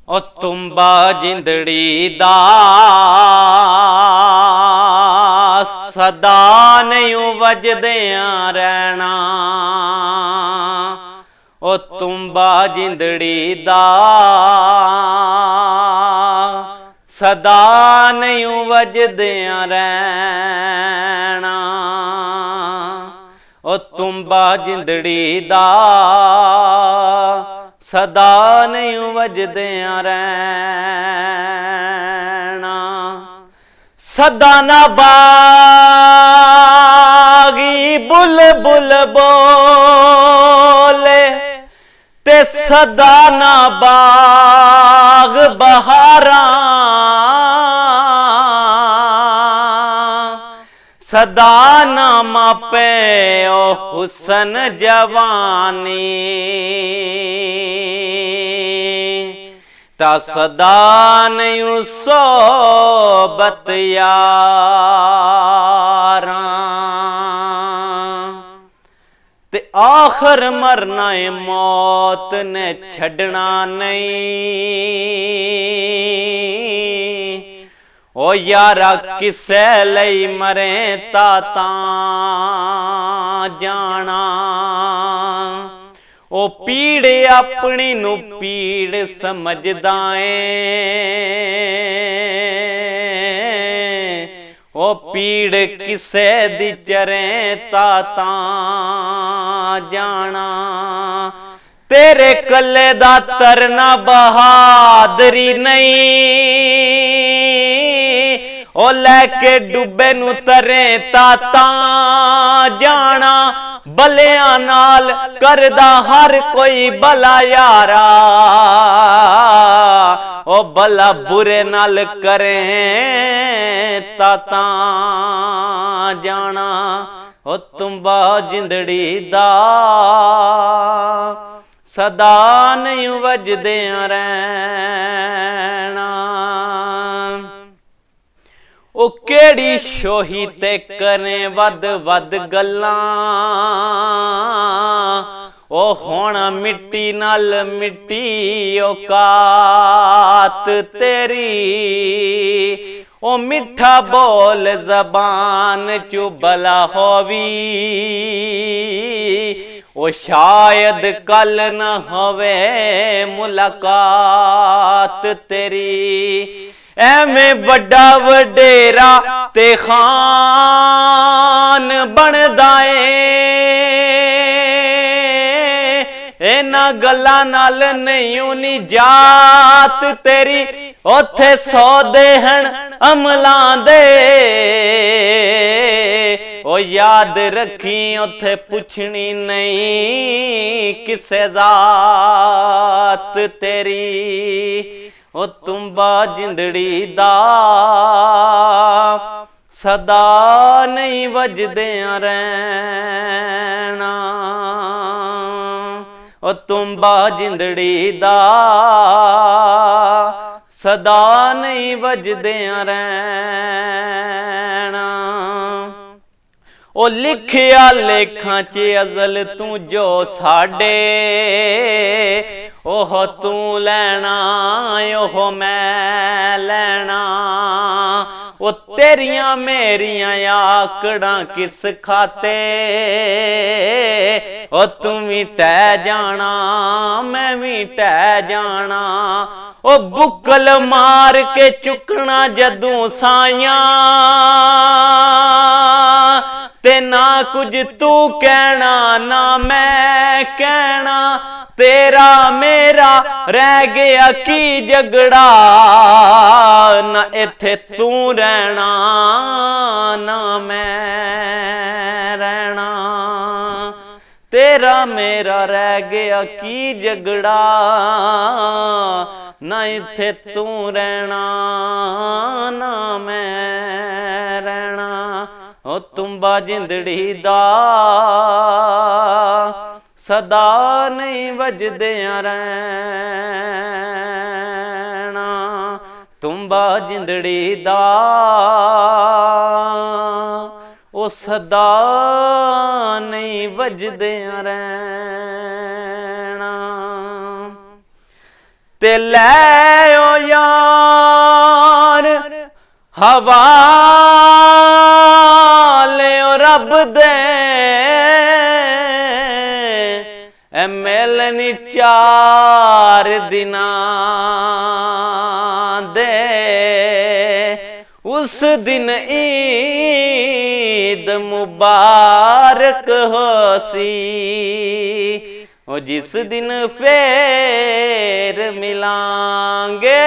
ओ तुम्बा जिंदड़ी दा सदा नहीं वजदियां रहना। ओ तुम्बा जिंदड़ी दा सदा नहीं वजदियां रहना। ओ तुम्बा जिंदड़ी दा सदा नहीं वजदियां रहना। सदा ना बागी बुलबुल बोले ते सदा ना बाग बहारा। सदा ना मापे ओ हुसन जवानी ता सदा नहीं सोबत यारा। ते आखिर मरना है मौत ने छड़ना नहीं। ओ यारा किसे लई मरे ताता जाना। ओ पीड़ अपनी नू पीड़ समझदा ऐ। ओ पीड़ किसे दी चरे ताता जाना। तेरे कल्ले दा तरना बहादरी नहीं। ओ लैके डुबे नू तरे ताता जाना। भलिया नाल करदा हर कोई भला यारा। ओ भला बुरे नाल करे ताता जाना। ओ तुम्बा जिंदड़ी दा सदा नहीं वजदियां रहना। ओ केड़ी शोही ते करे वद वद गल्लां। ओ हुण मिट्टी नाल मिट्टी औकात तेरी। ओ मिठा बोल जबान चु भला होवी। ओ शायद कल न होवे मुलाकात तेरी। एवें वड्डा वडेरा ते खान बनदा ऐ। इन्हां गल्लां नाल नहीं निजात तेरी। ओथे सौदे हन अमलां दे। ओ याद रखी ओथे पुछनी नहीं किसे जात तेरी। ओ तुम्बा जिंदड़ी दा सदा नहीं वजदियां रहना। ओ तुम्बा जिंदड़ी दा सदा नहीं वजदियां रहना। ओ लिखिया लेखां च अज़ल तू जो साडे। ओह तू लैना ओह मैं लैना। ओ तेरियां मेरियां आकड़ां किस खाते। ओ तू भी टह जाना मैं भी टह जाना। ओ बुक्कल मार के चुकना जदों साइयां। ते ना कुछ तू कहना ना मैं कहना। तेरा मेरा रह गया की झगड़ा। ना इत्थे तू रहना ना मैं रहना। तेरा मेरा रह गया की झगड़ा। ना इत्थे तू रहना ना मैं रहना। ओ तुम्बा जिंदड़ी दा सदा नहीं वजदियां रहना। तुम्बा जिंदड़ी दा ओ सदा नहीं वजदियां रहना। ते लै ओ यार हवाले ओ रब दे मिलनी 4 दिनां दे उस दिन ईद मुबारक होसी ओ जिस दिन फेर मिलांगे